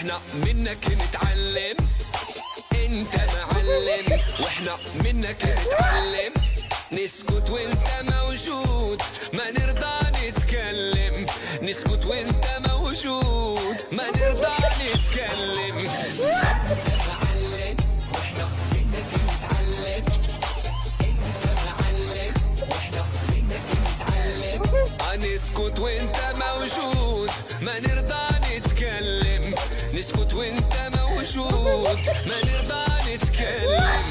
واحنا منك نتعلم. انت معلم واحنا منك نتعلم. نسكت وانت موجود ما نرضى نتكلم. نسكت وانت موجود ما نرضى نتكلم. انت معلم واحنا منك نتعلم. انت معلم واحنا منك نتعلم. نسكت وانت موجود ما نرضى نتكلم. نسكت وانت موجود ما نرضى نتكلم.